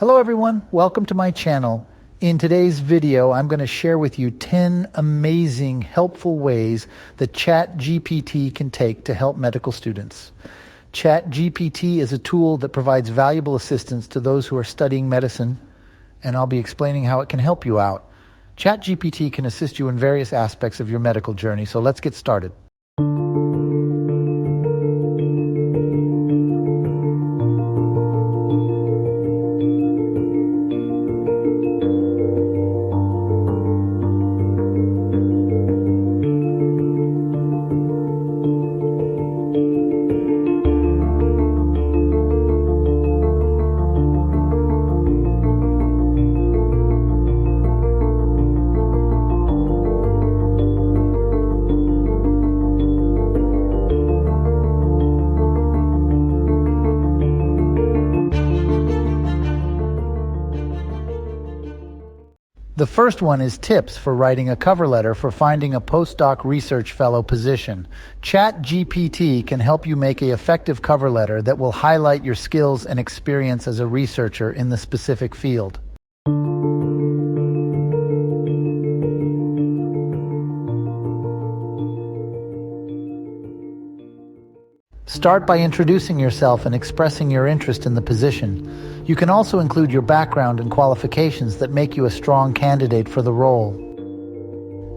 Hello everyone, welcome to my channel. In today's video, I'm going to share with you 10 amazing, helpful ways that ChatGPT can take to help medical students. ChatGPT is a tool that provides valuable assistance to those who are studying medicine, and I'll be explaining how it can help you out. ChatGPT can assist you in various aspects of your medical journey, so let's get started. The first one is tips for writing a cover letter for finding a postdoc research fellow position. ChatGPT can help you make an effective cover letter that will highlight your skills and experience as a researcher in the specific field. Start by introducing yourself and expressing your interest in the position. You can also include your background and qualifications that make you a strong candidate for the role.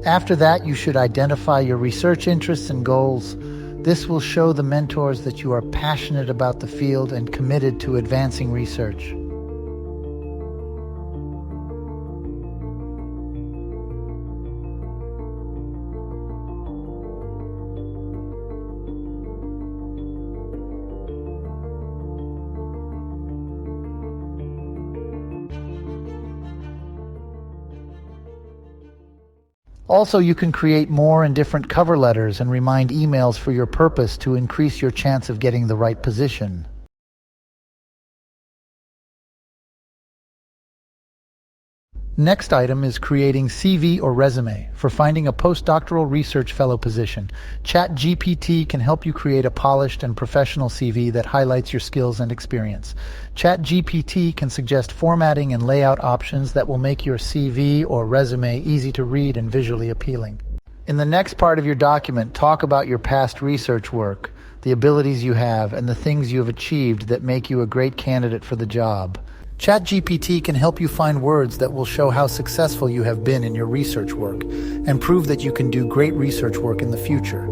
After that, you should identify your research interests and goals. This will show the mentors that you are passionate about the field and committed to advancing research. Also, you can create more and different cover letters and remind emails for your purpose to increase your chance of getting the right position. Next item is creating CV or resume for finding a postdoctoral research fellow position. ChatGPT can help you create a polished and professional CV that highlights your skills and experience. ChatGPT can suggest formatting and layout options that will make your CV or resume easy to read and visually appealing. In the next part of your document, talk about your past research work, the abilities you have, and the things you have achieved that make you a great candidate for the job. ChatGPT can help you find words that will show how successful you have been in your research work and prove that you can do great research work in the future.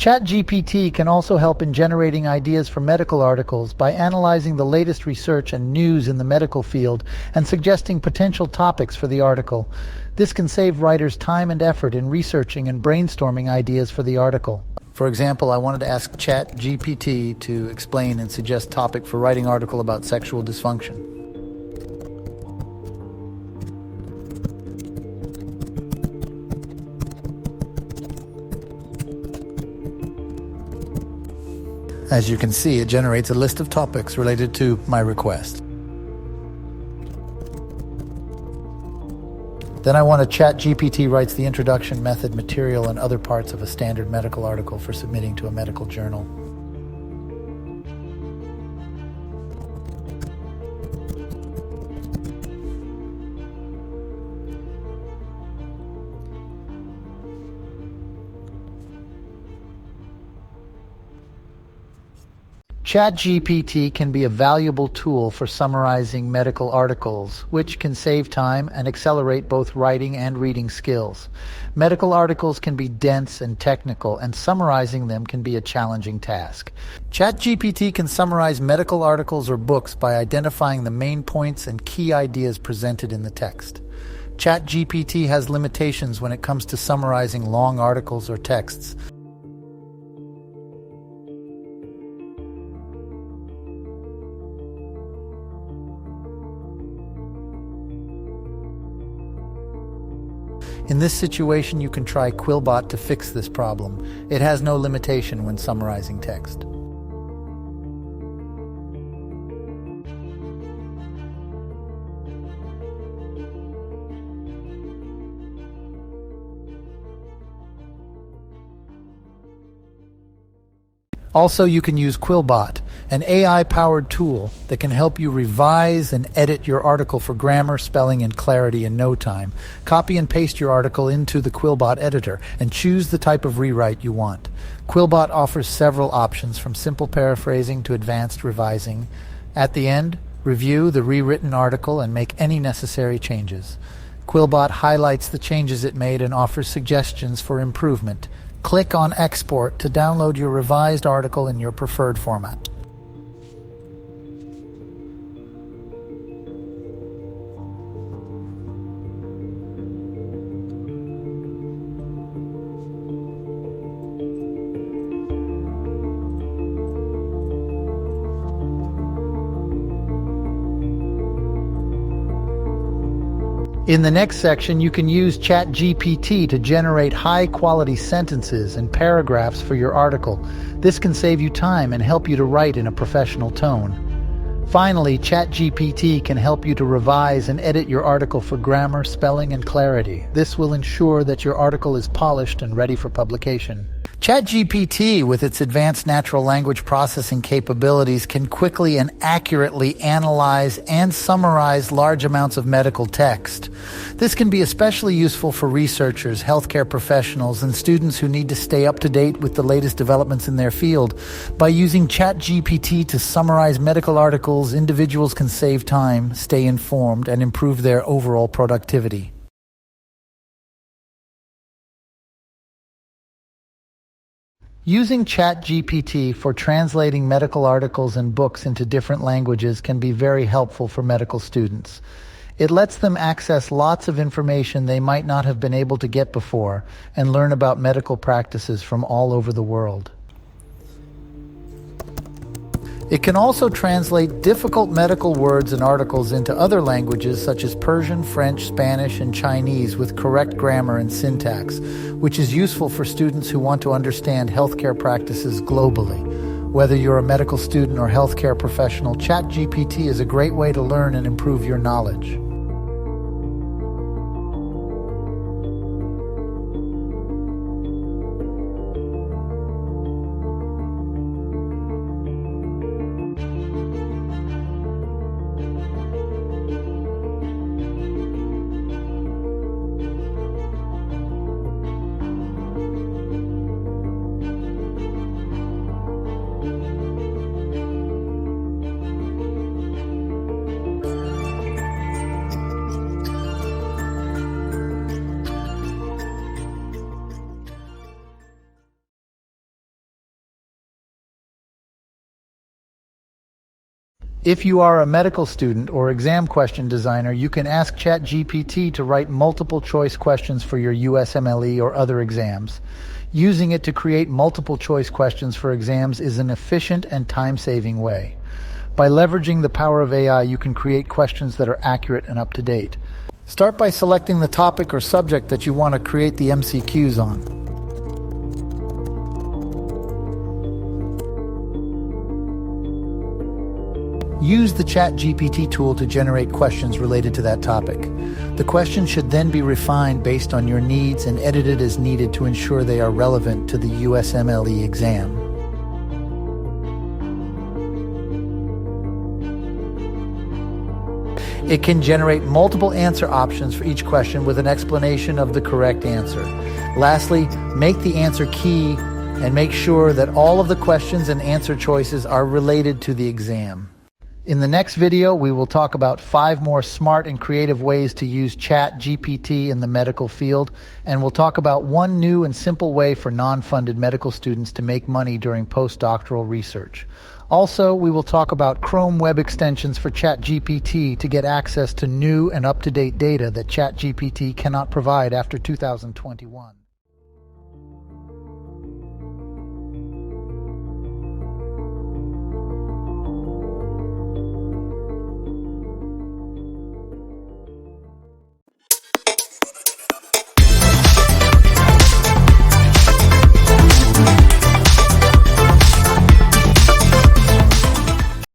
ChatGPT can also help in generating ideas for medical articles by analyzing the latest research and news in the medical field and suggesting potential topics for the article. This can save writers time and effort in researching and brainstorming ideas for the article. For example, I wanted to ask ChatGPT to explain and suggest topic for writing article about sexual dysfunction. As you can see, it generates a list of topics related to my request. Then I want to ChatGPT writes the introduction, method, material, and other parts of a standard medical article for submitting to a medical journal. ChatGPT can be a valuable tool for summarizing medical articles, which can save time and accelerate both writing and reading skills. Medical articles can be dense and technical, and summarizing them can be a challenging task. ChatGPT can summarize medical articles or books by identifying the main points and key ideas presented in the text. ChatGPT has limitations when it comes to summarizing long articles or texts. In this situation, you can try Quillbot to fix this problem. It has no limitation when summarizing text. Also, you can use Quillbot, an AI-powered tool that can help you revise and edit your article for grammar, spelling, and clarity in no time. Copy and paste your article into the Quillbot editor and choose the type of rewrite you want. Quillbot offers several options, from simple paraphrasing to advanced revising. At the end, review the rewritten article and make any necessary changes. Quillbot highlights the changes it made and offers suggestions for improvement. Click on Export to download your revised article in your preferred format. In the next section, you can use ChatGPT to generate high-quality sentences and paragraphs for your article. This can save you time and help you to write in a professional tone. Finally, ChatGPT can help you to revise and edit your article for grammar, spelling, and clarity. This will ensure that your article is polished and ready for publication. ChatGPT, with its advanced natural language processing capabilities, can quickly and accurately analyze and summarize large amounts of medical text. This can be especially useful for researchers, healthcare professionals, and students who need to stay up to date with the latest developments in their field. By using ChatGPT to summarize medical articles, individuals can save time, stay informed, and improve their overall productivity. Using ChatGPT for translating medical articles and books into different languages can be very helpful for medical students. It lets them access lots of information they might not have been able to get before and learn about medical practices from all over the world. It can also translate difficult medical words and articles into other languages such as Persian, French, Spanish, and Chinese with correct grammar and syntax, which is useful for students who want to understand healthcare practices globally. Whether you're a medical student or healthcare professional, ChatGPT is a great way to learn and improve your knowledge. If you are a medical student or exam question designer, you can ask ChatGPT to write multiple choice questions for your USMLE or other exams. Using it to create multiple choice questions for exams is an efficient and time-saving way. By leveraging the power of AI, you can create questions that are accurate and up-to-date. Start by selecting the topic or subject that you want to create the MCQs on. Use the ChatGPT tool to generate questions related to that topic. The questions should then be refined based on your needs and edited as needed to ensure they are relevant to the USMLE exam. It can generate multiple answer options for each question with an explanation of the correct answer. Lastly, make the answer key and make sure that all of the questions and answer choices are related to the exam. In the next video, we will talk about 5 more smart and creative ways to use ChatGPT in the medical field, and we'll talk about 1 new and simple way for non-funded medical students to make money during postdoctoral research. Also, we will talk about Chrome web extensions for ChatGPT to get access to new and up-to-date data that ChatGPT cannot provide after 2021.